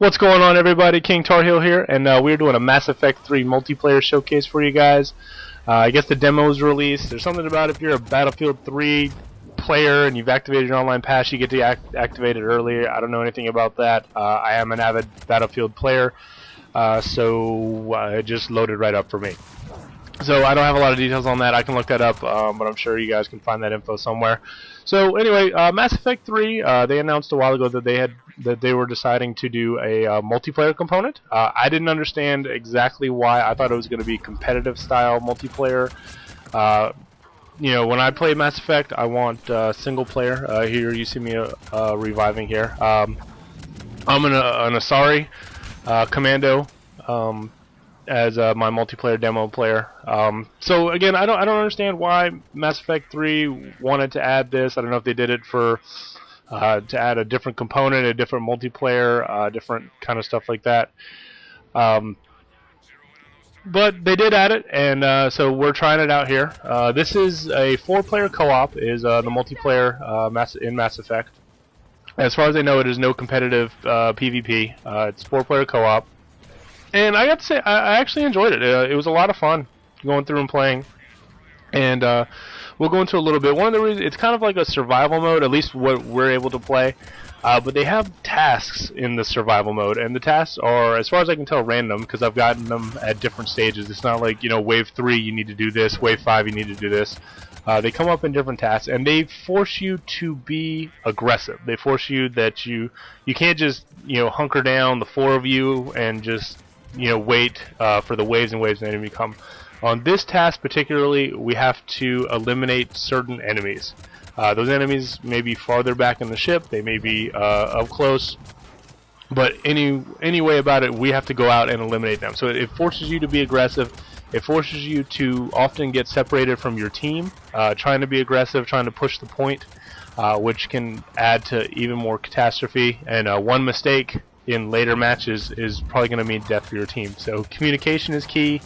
What's going on, everybody? King Tar Heel here, and we're doing a Mass Effect 3 multiplayer showcase for you guys. I guess the demo is released. There's something about if you're a Battlefield 3 player and you've activated your online pass, you get to activate it earlier. I don't know anything about that. I am an avid Battlefield player, so it just loaded right up for me. So I don't have a lot of details on that. I can look that up, but I'm sure you guys can find that info somewhere. So anyway, Mass Effect 3, they announced a while ago that they were deciding to do a multiplayer component. I didn't understand exactly why. I thought it was going to be competitive style multiplayer. When I play Mass Effect, I want single player. Here you see me reviving here. I'm an Asari commando. As my multiplayer demo player. So again, I don't understand why Mass Effect 3 wanted to add this. I don't know if they did it for to add a different component, a different multiplayer, different kind of stuff like that. But they did add it, and so we're trying it out here. This is a 4-player co-op. Is the multiplayer in Mass Effect? As far as I know, it is no competitive PvP. It's 4-player co-op. And I got to say, I actually enjoyed it. It was a lot of fun going through and playing. And we'll go into a little bit. One of the reasons, it's kind of like a survival mode, at least what we're able to play. But they have tasks in the survival mode. And the tasks are, as far as I can tell, random, because I've gotten them at different stages. It's not like, wave 3, you need to do this. Wave 5, you need to do this. They come up in different tasks, and they force you to be aggressive. They force you that you can't just, hunker down, the 4 of you, and just wait for the waves and waves of enemy to come. On this task particularly, we have to eliminate certain enemies. Those enemies may be farther back in the ship, they may be up close, but any way about it, we have to go out and eliminate them. So it forces you to be aggressive. It forces you to often get separated from your team, trying to be aggressive, trying to push the point, which can add to even more catastrophe. And one mistake in later matches is probably going to mean death for your team. So communication is key.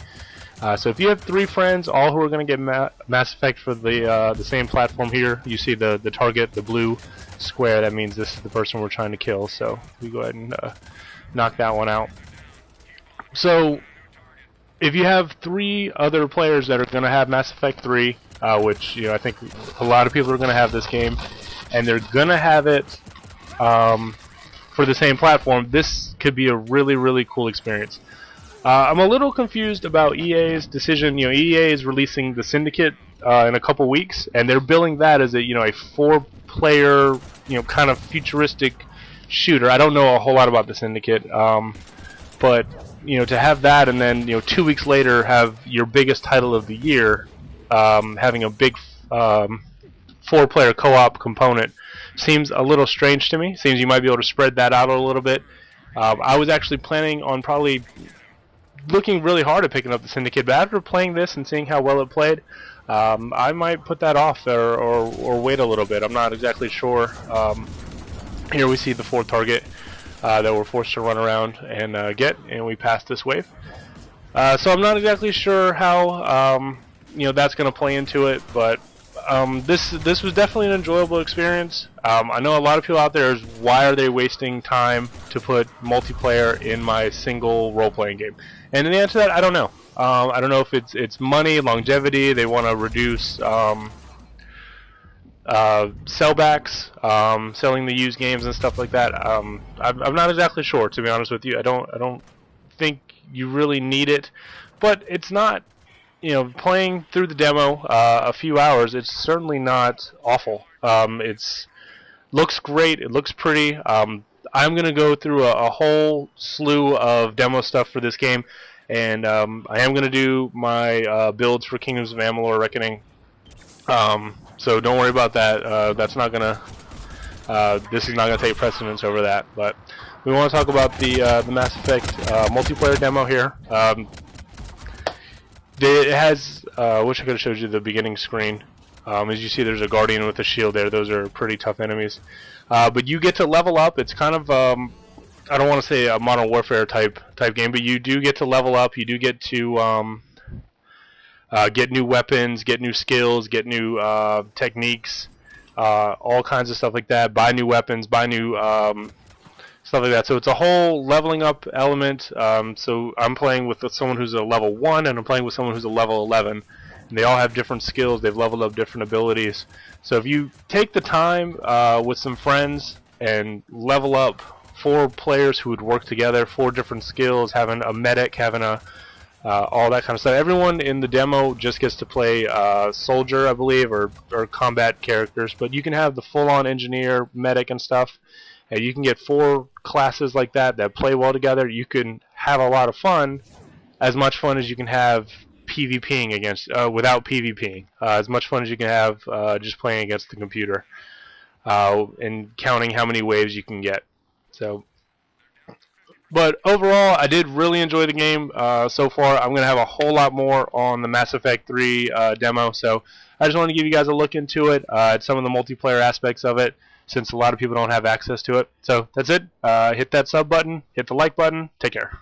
So if you have 3 friends, all who are going to get Mass Effect for the same platform here, you see the target, the blue square, that means this is the person we're trying to kill. So we go ahead and knock that one out. So if you have 3 other players that are going to have Mass Effect 3, which I think a lot of people are going to have this game, and they're going to have it for the same platform, this could be a really, really cool experience. I'm a little confused about EA's decision. EA is releasing the Syndicate in a couple weeks, and they're billing that as a a 4-player kind of futuristic shooter. I don't know a whole lot about the Syndicate, but to have that and then 2 weeks later have your biggest title of the year having a big 4-player co-op component seems a little strange to me. Seems you might be able to spread that out a little bit. I was actually planning on probably looking really hard at picking up the Syndicate, but after playing this and seeing how well it played, I might put that off or wait a little bit. I'm not exactly sure. Here we see the 4th target that we're forced to run around and get, and we passed this wave. So I'm not exactly sure how that's going to play into it, but this was definitely an enjoyable experience. I know a lot of people out there is, why are they wasting time to put multiplayer in my single role-playing game? And the answer to that, I don't know. I don't know if it's money, longevity, they want to reduce sellbacks, selling the used games and stuff like that. I'm not exactly sure, to be honest with you. I don't think you really need it, but it's not. Playing through the demo a few hours, it's certainly not awful. It's looks great. It looks pretty. I'm going to go through a whole slew of demo stuff for this game, and I am going to do my builds for Kingdoms of Amalur Reckoning. So don't worry about that. That's not going to. This is not going to take precedence over that. But we want to talk about the Mass Effect multiplayer demo here. It has, wish I could have showed you the beginning screen. As you see, there's a Guardian with a shield there. Those are pretty tough enemies. But you get to level up. It's kind of, I don't want to say a Modern Warfare type game, but you do get to level up. You do get to get new weapons, get new skills, get new techniques, all kinds of stuff like that. Buy new weapons, buy new stuff like that. So it's a whole leveling up element. So I'm playing with someone who's a level 1, and I'm playing with someone who's a level 11. And they all have different skills. They've leveled up different abilities. So if you take the time with some friends and level up 4 players who would work together, 4 different skills, having a medic, having a all that kind of stuff. Everyone in the demo just gets to play soldier, I believe, or combat characters. But you can have the full-on engineer, medic, and stuff. And you can get 4 classes like that play well together. You can have a lot of fun, as much fun as you can have PvPing against without PvPing. As much fun as you can have just playing against the computer and counting how many waves you can get. So, but overall, I did really enjoy the game so far. I'm going to have a whole lot more on the Mass Effect 3 demo. So I just wanted to give you guys a look into it, some of the multiplayer aspects of it, since a lot of people don't have access to it. So that's it. Hit that sub button, hit the like button. Take care.